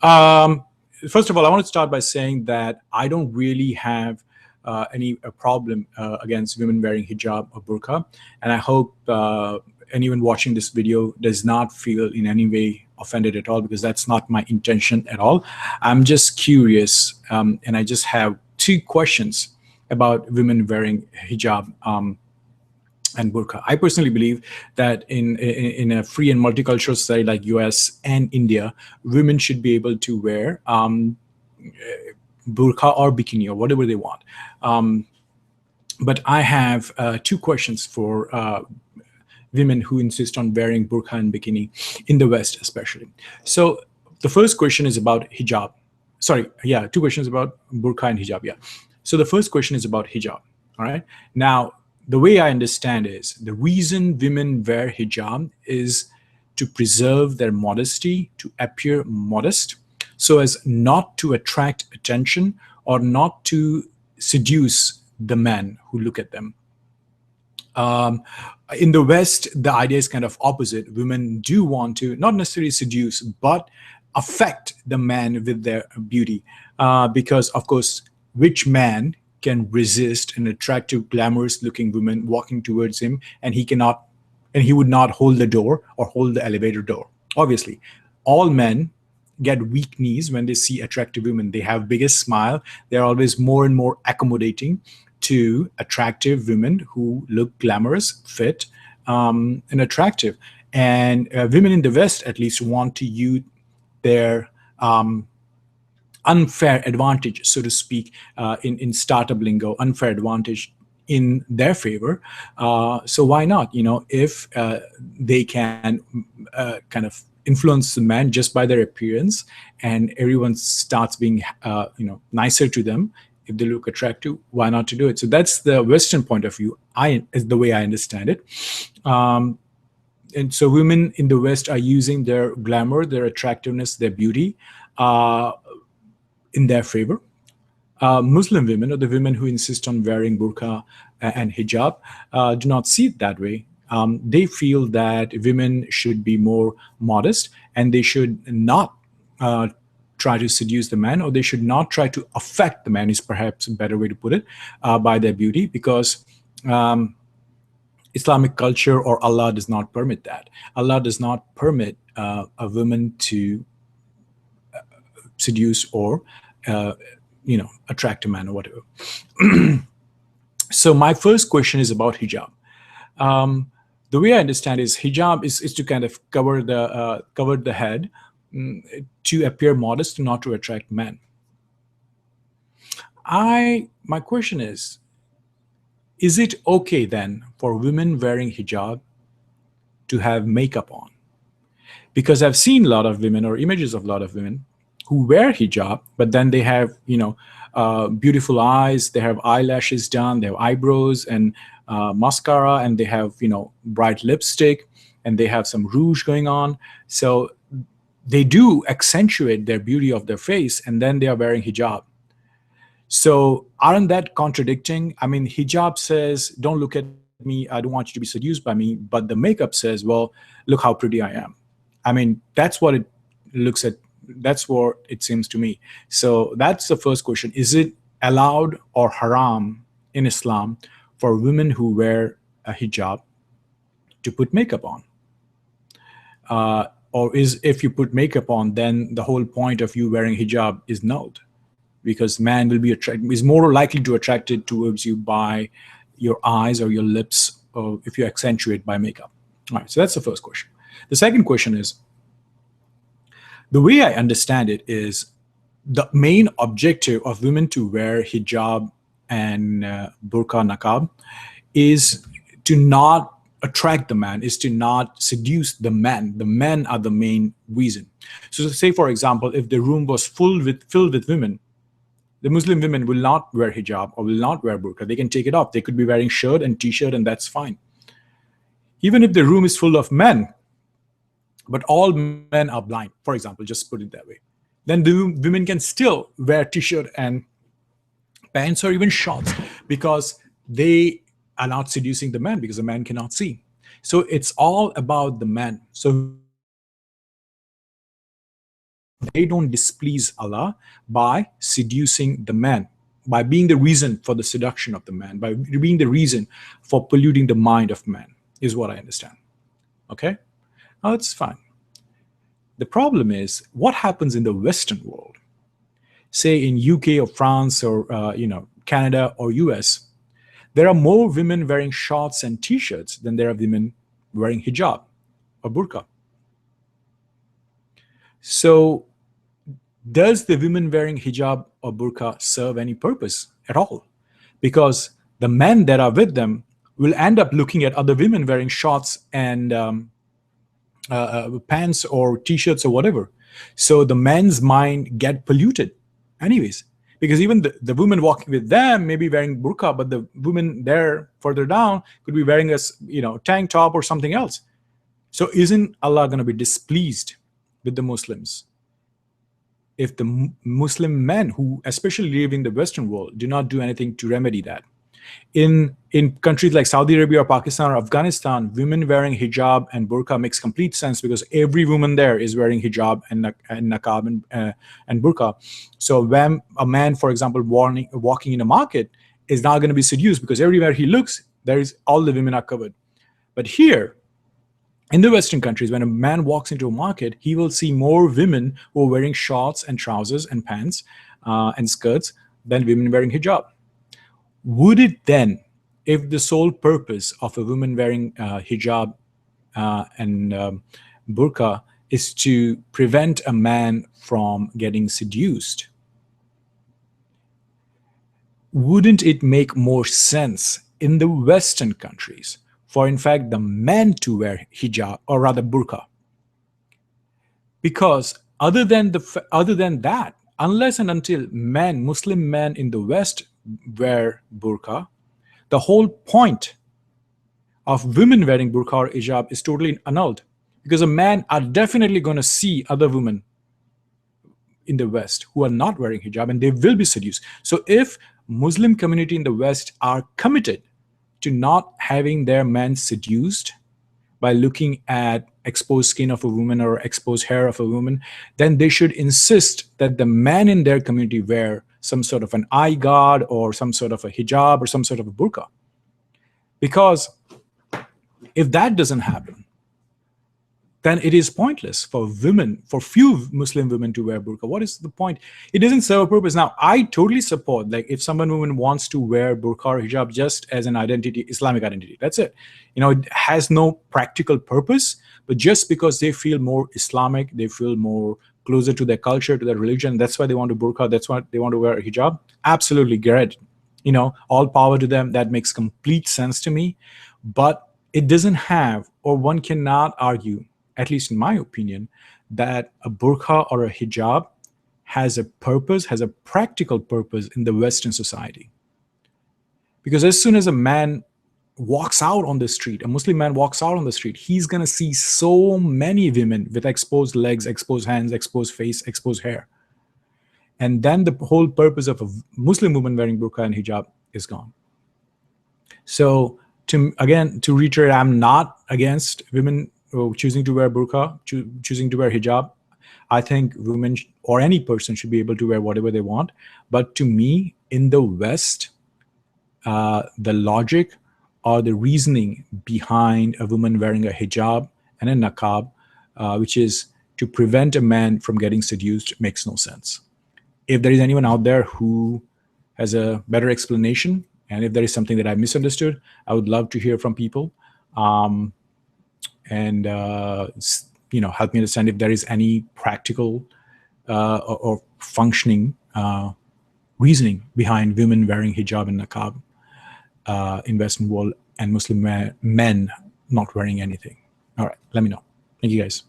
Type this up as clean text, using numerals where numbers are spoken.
Um, First of all, I want to start by saying that I don't really have any problem against women wearing hijab or burqa, and I hope anyone watching this video does not feel in any way offended at all, because that's not my intention at all. I'm just curious, and I just have two questions about women wearing hijab. And burqa. I personally believe that in a free and multicultural society like US and India, women should be able to wear burqa or bikini or whatever they want. But I have two questions for women who insist on wearing burqa and bikini in the West, especially. So the first question is about hijab. Sorry, yeah, two questions about burqa and hijab. Yeah. So the first question is about hijab. All right. Now, the way I understand is the reason women wear hijab is to preserve their modesty, to appear modest, so as not to attract attention or not to seduce the men who look at them. Um, in the West, the idea is kind of opposite. Women do want to not necessarily seduce, but affect the man with their beauty. Because, of course, which man can resist an attractive, glamorous looking woman walking towards him, and he would not hold the door or hold the elevator door? Obviously, all men get weak knees when they see attractive women. They have biggest smile. They're always more and more accommodating to attractive women who look glamorous, fit, and attractive. And women in the West, at least, want to use their unfair advantage, so to speak, in startup lingo, unfair advantage in their favor. So why not? If they can kind of influence the man just by their appearance, and everyone starts being nicer to them if they look attractive, why not to do it? So that's the Western point of view. Is the way I understand it. And so women in the West are using their glamour, their attractiveness, their beauty in their favor. Muslim women, or the women who insist on wearing burqa and hijab, do not see it that way. They feel that women should be more modest, and they should not try to seduce the man, or they should not try to affect the man, is perhaps a better way to put it, by their beauty, because Islamic culture or Allah does not permit that. Allah does not permit a woman to seduce or attract a man or whatever. So my first question is about hijab. The way I understand is hijab is to kind of cover the head, to appear modest, not to attract men. My question is it okay then for women wearing hijab to have makeup on? Because I've seen a lot of women, or images of a lot of women, who wear hijab, but then they have, beautiful eyes, they have eyelashes done, they have eyebrows and mascara, and they have, bright lipstick, and they have some rouge going on. So they do accentuate their beauty of their face, and then they are wearing hijab. So aren't that contradicting? I mean, hijab says, don't look at me, I don't want you to be seduced by me. But the makeup says, well, look how pretty I am. I mean, that's what it looks at. That's what it seems to me. So that's the first question. Is it allowed or haram in Islam for women who wear a hijab to put makeup on? Or if you put makeup on, then the whole point of you wearing hijab is nulled, because man will be is more likely to attracted towards you by your eyes or your lips, or if you accentuate by makeup. All right, so that's the first question. The second question is, the way I understand it is, the main objective of women to wear hijab and burqa, niqab, is to not attract the man, is to not seduce the men. The men are the main reason. So say, for example, if the room was filled with women, the Muslim women will not wear hijab or will not wear burqa. They can take it off. They could be wearing shirt and t-shirt, and that's fine. Even if the room is full of men, but all men are blind, for example, just put it that way, then the women can still wear t-shirt and pants, or even shorts, because they are not seducing the man, because the man cannot see. So it's all about the man. So women should wear hijab they don't displease Allah by seducing the man, by being the reason for the seduction of the man, by being the reason for polluting the mind of man, is what I understand. Okay? Now it's fine. The problem is what happens in the Western world, say in UK or France or Canada or US. There are more women wearing shorts and t-shirts than there are women wearing hijab or burqa. So does the women wearing hijab or burqa serve any purpose at all? Because the men that are with them will end up looking at other women wearing shorts and pants or t-shirts or whatever. So the men's mind get polluted anyways, because even the woman walking with them may be wearing burqa, but the woman there further down could be wearing a tank top or something else. So isn't Allah going to be displeased with the Muslims if the Muslim men who especially live in the Western world do not do anything to remedy that? In countries like Saudi Arabia or Pakistan or Afghanistan, women wearing hijab and burqa makes complete sense because every woman there is wearing hijab and niqab and burqa. So when a man, for example, walking in a market is not going to be seduced because everywhere he looks, all the women are covered. But here, in the Western countries, when a man walks into a market, he will see more women who are wearing shorts and trousers and pants and skirts than women wearing hijab. Would it then, if the sole purpose of a woman wearing hijab and burqa is to prevent a man from getting seduced, wouldn't it make more sense in the Western countries for, in fact, the men to wear hijab, or rather burqa? Because other than that, unless and until Muslim men in the West wear burqa, the whole point of women wearing burqa or hijab is totally annulled, because a man are definitely going to see other women in the West who are not wearing hijab, and they will be seduced. So if Muslim community in the West are committed to not having their men seduced by looking at exposed skin of a woman or exposed hair of a woman, then they should insist that the man in their community wear some sort of an eye guard or some sort of a hijab or some sort of a burqa. Because if that doesn't happen, then it is pointless for few Muslim women to wear burqa. What is the point? It doesn't serve a purpose. Now, I totally support, like, if woman wants to wear burqa or hijab just as an identity, Islamic identity, that's it. It has no practical purpose, but just because they feel more Islamic, they feel more closer to their culture, to their religion, that's why they want to burqa, that's why they want to wear a hijab. Absolutely great. All power to them. That makes complete sense to me. But it doesn't have, or one cannot argue, at least in my opinion, that a burqa or a hijab has a purpose, has a practical purpose in the Western society. Because as soon as a man walks out on the street, a Muslim man walks out on the street, he's going to see so many women with exposed legs, exposed hands, exposed face, exposed hair. And then the whole purpose of a Muslim woman wearing burqa and hijab is gone. So to reiterate, I'm not against women choosing to wear burqa, choosing to wear hijab. I think women or any person should be able to wear whatever they want. But to me, in the West, the logic or the reasoning behind a woman wearing a hijab and a niqab, which is to prevent a man from getting seduced, makes no sense. If there is anyone out there who has a better explanation, and if there is something that I misunderstood, I would love to hear from people. And help me understand if there is any practical or functioning reasoning behind women wearing hijab and niqab in Western world and Muslim men not wearing anything. All right, let me know. Thank you, guys.